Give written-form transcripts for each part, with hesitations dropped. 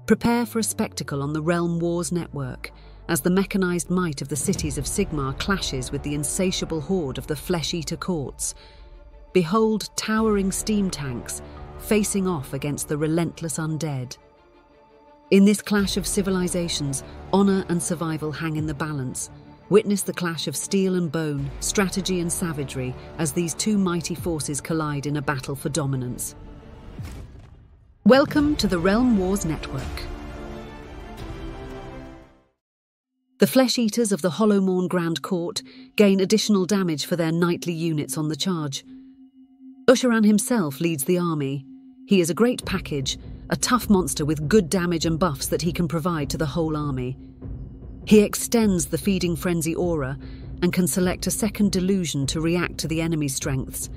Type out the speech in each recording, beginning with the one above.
Prepare for a spectacle on the Realm Wars network as the mechanized might of the Cities of Sigmar clashes with the insatiable horde of the flesh-eater courts. Behold towering steam tanks facing off against the relentless undead. In this clash of civilizations, honor and survival hang in the balance. Witness the clash of steel and bone, strategy and savagery as these two mighty forces collide in a battle for dominance. Welcome to the Realm Wars network. The Flesh-Eaters of the Hollowmourne Grand Court gain additional damage for their knightly units on the charge. Ushoran himself leads the army. He is a great package, a tough monster with good damage and buffs that he can provide to the whole army. He extends the Feeding Frenzy aura and can select a second delusion to react to the enemy's strengths.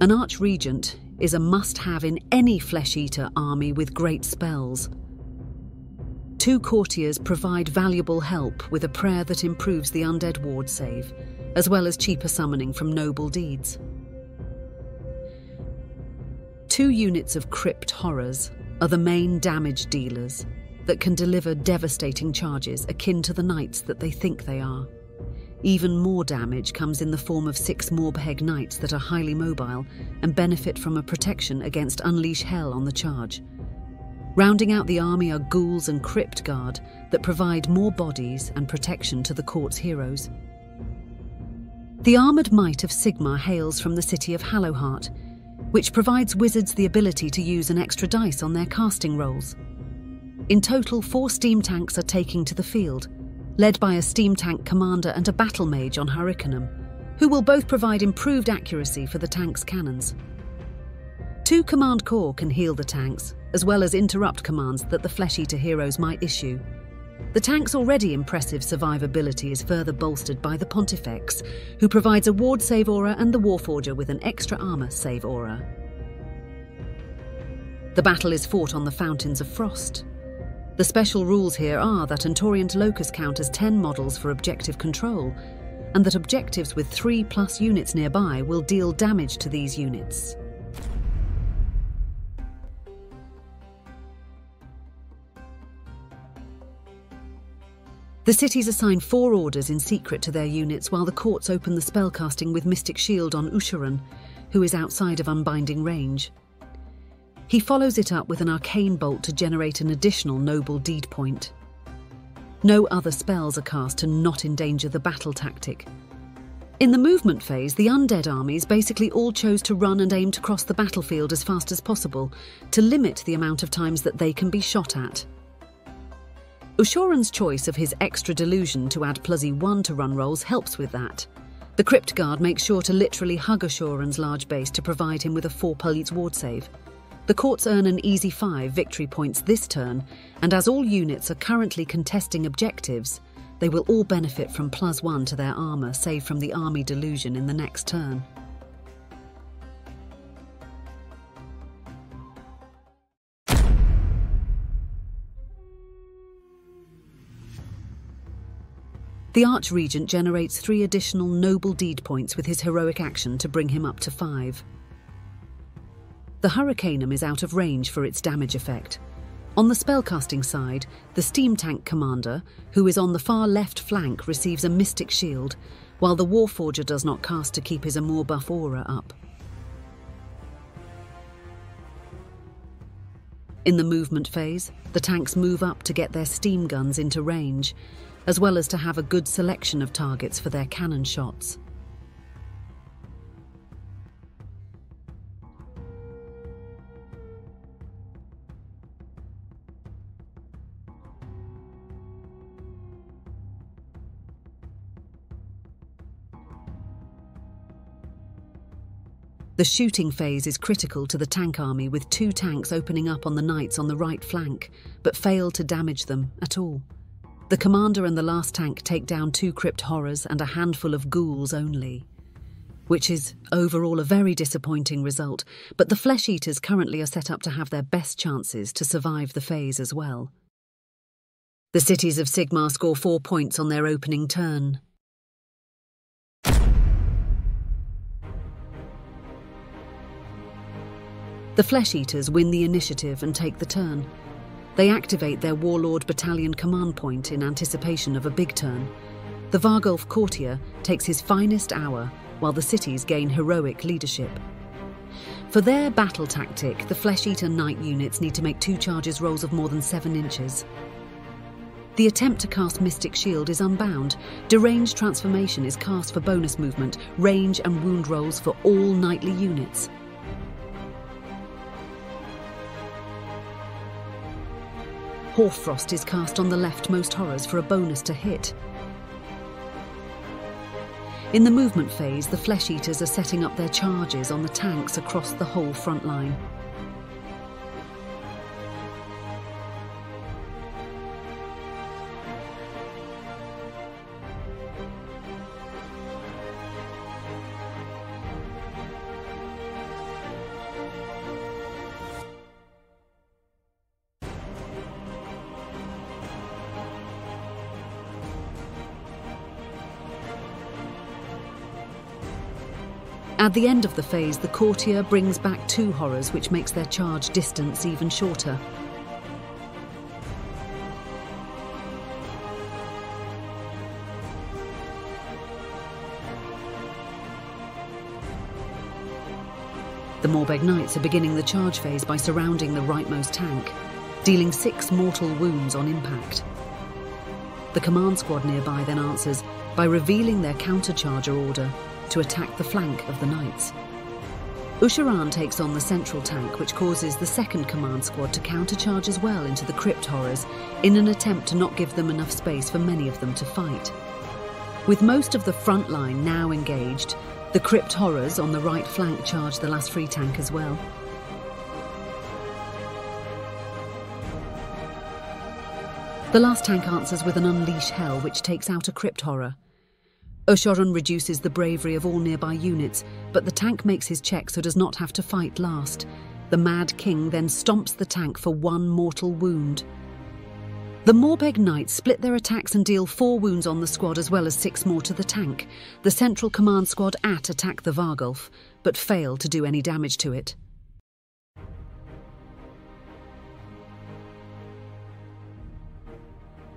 An Archregent is a must-have in any Flesh-Eater army with great spells. Two courtiers provide valuable help with a prayer that improves the undead ward save, as well as cheaper summoning from noble deeds. Two units of crypt horrors are the main damage dealers that can deliver devastating charges akin to the knights that they think they are. Even more damage comes in the form of 6 Morbheg knights that are highly mobile and benefit from a protection against Unleash Hell on the charge. Rounding out the army are ghouls and crypt guard that provide more bodies and protection to the court's heroes. The armoured might of Sigmar hails from the city of Hallowheart, which provides wizards the ability to use an extra dice on their casting rolls. In total, 4 steam tanks are taking to the field, led by a steam tank commander and a battle mage on Hurricanum, who will both provide improved accuracy for the tank's cannons. 2 command corps can heal the tanks, as well as interrupt commands that the Flesh-Eater heroes might issue. The tank's already impressive survivability is further bolstered by the Pontifex, who provides a ward save aura, and the Warforger with an extra armor save aura. The battle is fought on the Fountains of Frost. The special rules here are that Antorient Locus count as 10 models for objective control, and that objectives with 3+ units nearby will deal damage to these units. The cities assign 4 orders in secret to their units, while the courts open the spellcasting with Mystic Shield on Ushoran, who is outside of unbinding range. He follows it up with an arcane bolt to generate an additional noble deed point. No other spells are cast to not endanger the battle tactic. In the movement phase, the undead armies basically all chose to run and aim to cross the battlefield as fast as possible, to limit the amount of times that they can be shot at. Ushoran's choice of his extra delusion to add +1 to run rolls helps with that. The Crypt Guard makes sure to literally hug Ushoran's large base to provide him with a 4+ ward save. The courts earn an easy 5 victory points this turn, and as all units are currently contesting objectives, they will all benefit from +1 to their armour, save from the army delusion in the next turn. The Archregent generates 3 additional noble deed points with his heroic action to bring him up to 5. The Hurricanum is out of range for its damage effect. On the spellcasting side, the Steam Tank Commander, who is on the far left flank, receives a Mystic Shield, while the Warforger does not cast to keep his Amour buff aura up. In the movement phase, the tanks move up to get their steam guns into range, as well as to have a good selection of targets for their cannon shots. The shooting phase is critical to the tank army, with 2 tanks opening up on the knights on the right flank, but fail to damage them at all. The commander and the last tank take down 2 crypt horrors and a handful of ghouls only, which is overall a very disappointing result, but the Flesh Eaters currently are set up to have their best chances to survive the phase as well. The Cities of Sigmar score 4 points on their opening turn. The Flesh Eaters win the initiative and take the turn. They activate their Warlord Battalion command point in anticipation of a big turn. The Vargulf courtier takes his finest hour, while the cities gain heroic leadership. For their battle tactic, the Flesh-Eater Knight units need to make 2 charges rolls of more than 7 inches. The attempt to cast Mystic Shield is unbound. Deranged Transformation is cast for bonus movement, range and wound rolls for all knightly units. Hoarfrost is cast on the leftmost horrors for a bonus to hit. In the movement phase, the Flesh Eaters are setting up their charges on the tanks across the whole front line. At the end of the phase, the courtier brings back 2 horrors, which makes their charge distance even shorter. The Morbeg Knights are beginning the charge phase by surrounding the rightmost tank, dealing 6 mortal wounds on impact. The command squad nearby then answers by revealing their countercharger order to attack the flank of the knights. Ushoran takes on the central tank, which causes the second command squad to countercharge as well into the crypt horrors in an attempt to not give them enough space for many of them to fight. With most of the front line now engaged, the crypt horrors on the right flank charge the last free tank as well. The last tank answers with an Unleash Hell, which takes out a crypt horror. Ushoran reduces the bravery of all nearby units, but the tank makes his check so does not have to fight last. The Mad King then stomps the tank for 1 mortal wound. The Morbeg Knights split their attacks and deal 4 wounds on the squad as well as 6 more to the tank. The central command squad attack the Vargulf, but fail to do any damage to it.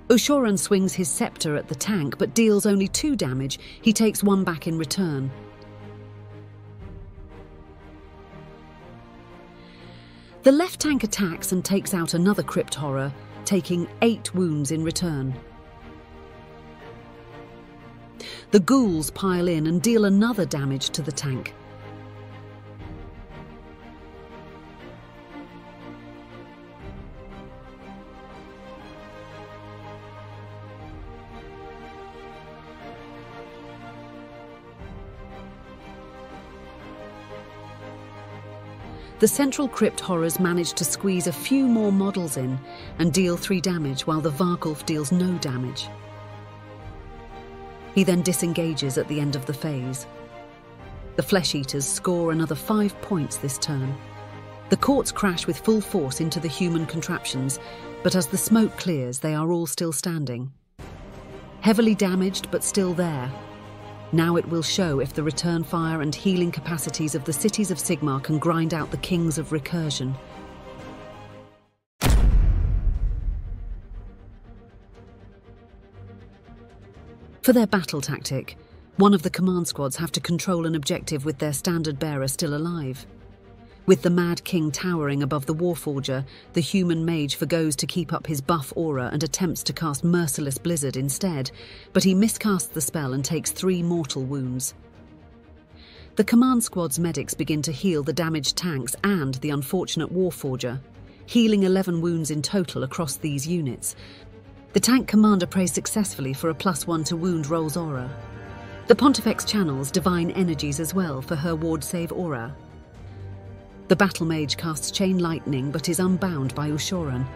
Ushoran swings his scepter at the tank but deals only 2 damage. He takes 1 back in return. The left tank attacks and takes out another crypt horror, taking 8 wounds in return. The ghouls pile in and deal another damage to the tank. The central crypt horrors manage to squeeze a few more models in and deal 3 damage, while the Vargulf deals no damage. He then disengages at the end of the phase. The Flesh Eaters score another 5 points this turn. The courts crash with full force into the human contraptions, but as the smoke clears, they are all still standing. Heavily damaged, but still there. Now it will show if the return fire and healing capacities of the Cities of Sigmar can grind out the Kings of Recursion. For their battle tactic, one of the command squads have to control an objective with their standard bearer still alive. With the Mad King towering above the Warforger, the human mage forgoes to keep up his buff aura and attempts to cast Merciless Blizzard instead, but he miscasts the spell and takes 3 mortal wounds. The command squad's medics begin to heal the damaged tanks and the unfortunate Warforger, healing 11 wounds in total across these units. The tank commander prays successfully for a +1 to wound rolls aura. The Pontifex channels divine energies as well for her ward save aura. The battle mage casts Chain Lightning but is unbound by Ushoran.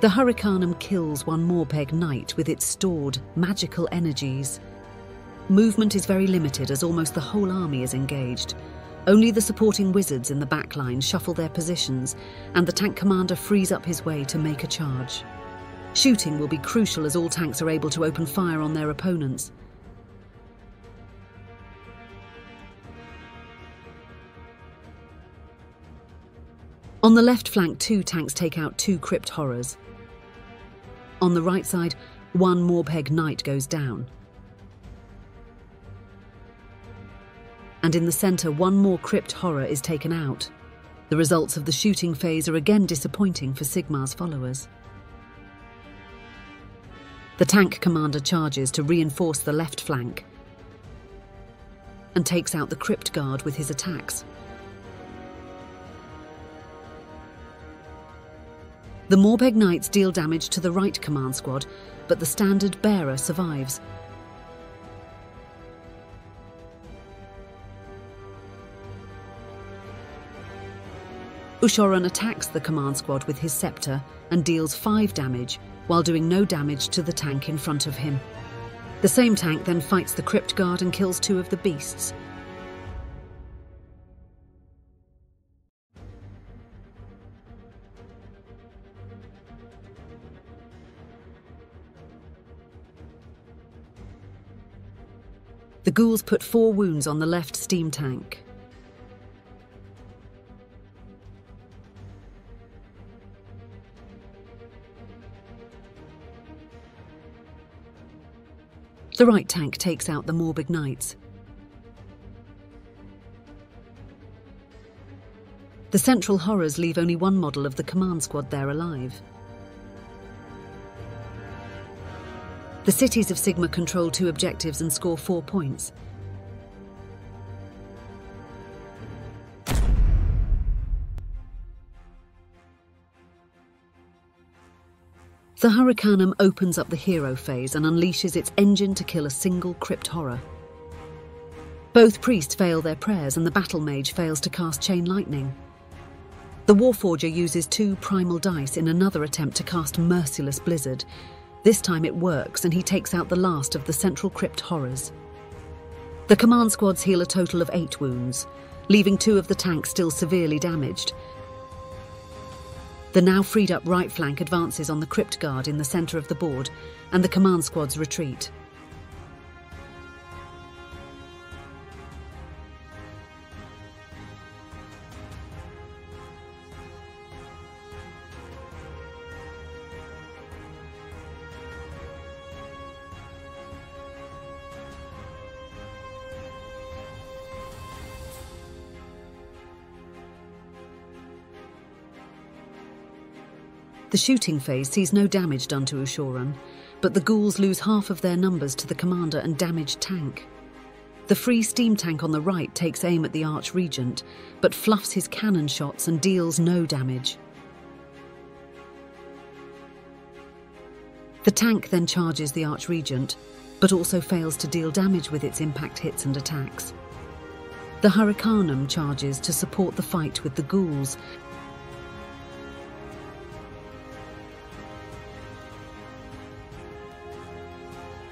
The Hurricanum kills 1 Morbeg Knight with its stored magical energies. Movement is very limited as almost the whole army is engaged. Only the supporting wizards in the backline shuffle their positions, and the tank commander frees up his way to make a charge. Shooting will be crucial as all tanks are able to open fire on their opponents. On the left flank, 2 tanks take out 2 crypt horrors. On the right side, 1 Morbheg knight goes down. And in the centre, 1 more crypt horror is taken out. The results of the shooting phase are again disappointing for Sigmar's followers. The tank commander charges to reinforce the left flank and takes out the crypt guard with his attacks. The Morbheg knights deal damage to the right command squad, but the standard bearer survives. Ushoran attacks the command squad with his scepter and deals 5 damage, while doing no damage to the tank in front of him. The same tank then fights the crypt guard and kills 2 of the beasts. The ghouls put 4 wounds on the left steam tank. The right tank takes out the Morbheg knights. The central horrors leave only 1 model of the command squad there alive. The Cities of Sigmar control 2 objectives and score 4 points. The Hurricanum opens up the hero phase and unleashes its engine to kill a single crypt horror. Both priests fail their prayers and the battle mage fails to cast chain lightning. The Warforger uses 2 primal dice in another attempt to cast Merciless Blizzard. This time it works and he takes out the last of the central crypt horrors. The command squads heal a total of 8 wounds, leaving 2 of the tanks still severely damaged. The now freed up right flank advances on the crypt guard in the centre of the board, and the command squads retreat. The shooting phase sees no damage done to Ushoran, but the ghouls lose half of their numbers to the commander and damaged tank. The free steam tank on the right takes aim at the Archregent, but fluffs his cannon shots and deals no damage. The tank then charges the Archregent, but also fails to deal damage with its impact hits and attacks. The Hurricanum charges to support the fight with the ghouls,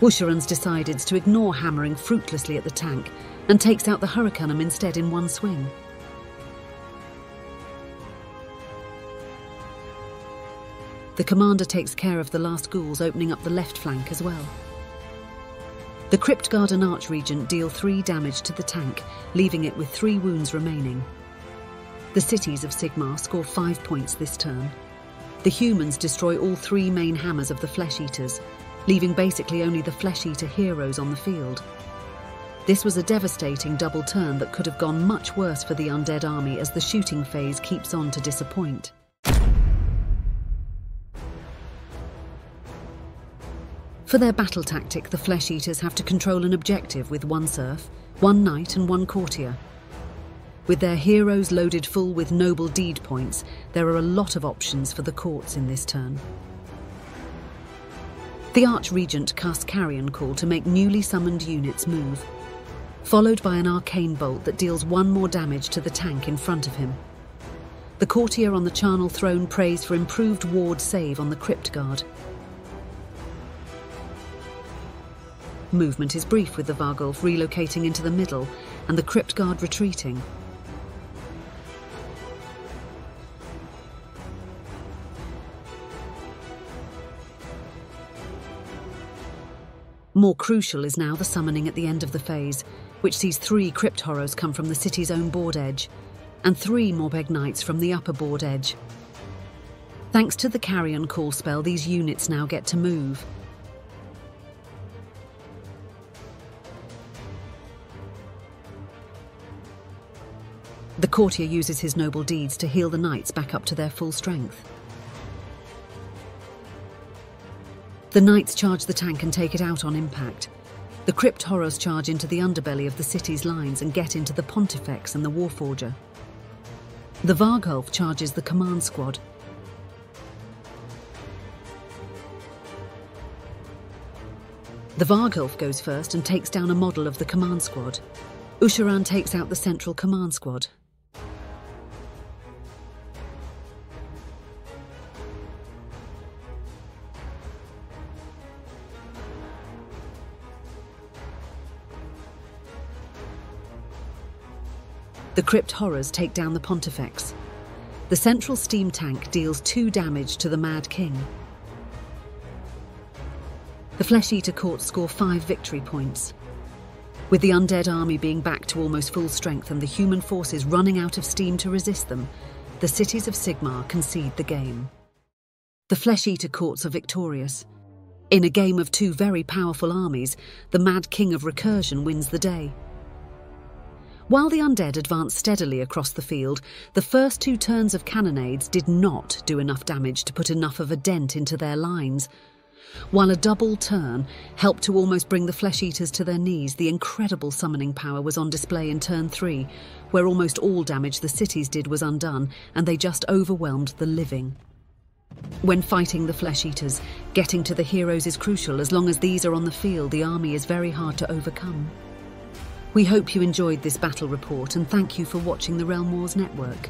Ushoran's decides to ignore hammering fruitlessly at the tank and takes out the Hurricanum instead in 1 swing. The commander takes care of the last ghouls, opening up the left flank as well. The Crypt Guard and Archregent deal 3 damage to the tank, leaving it with 3 wounds remaining. The Cities of Sigmar score 5 points this turn. The humans destroy all 3 main hammers of the Flesh Eaters, leaving basically only the Flesh Eater heroes on the field. This was a devastating double turn that could have gone much worse for the undead army as the shooting phase keeps on to disappoint. For their battle tactic, the Flesh Eaters have to control an objective with 1 serf, 1 knight and 1 courtier. With their heroes loaded full with noble deed points, there are a lot of options for the courts in this turn. The Archregent casts Carrion Call to make newly summoned units move, followed by an arcane bolt that deals 1 more damage to the tank in front of him. The courtier on the charnel throne prays for improved ward save on the Crypt Guard. Movement is brief with the Vargulf relocating into the middle and the Crypt Guard retreating. More crucial is now the summoning at the end of the phase, which sees 3 crypt horrors come from the city's own board edge. and 3 Morbeg Knights from the upper board edge. Thanks to the Carrion Call spell, these units now get to move. The courtier uses his noble deeds to heal the knights back up to their full strength. The knights charge the tank and take it out on impact. The crypt horrors charge into the underbelly of the city's lines and get into the Pontifex and the Warforger. The Varghulf charges the command squad. The Varghulf goes first and takes down a model of the command squad. Ushoran takes out the central command squad. The crypt horrors take down the Pontifex. The central steam tank deals 2 damage to the Mad King. The Flesh Eater Court score 5 victory points. With the undead army being back to almost full strength and the human forces running out of steam to resist them, the Cities of Sigmar concede the game. The Flesh Eater Courts are victorious. In a game of 2 very powerful armies, the Mad King of Recursion wins the day. While the undead advanced steadily across the field, the first 2 turns of cannonades did not do enough damage to put enough of a dent into their lines. While a double turn helped to almost bring the Flesh Eaters to their knees, the incredible summoning power was on display in turn 3, where almost all damage the cities did was undone, and they just overwhelmed the living. When fighting the Flesh Eaters, getting to the heroes is crucial. As long as these are on the field, the army is very hard to overcome. We hope you enjoyed this battle report and thank you for watching the Realm Wars Network.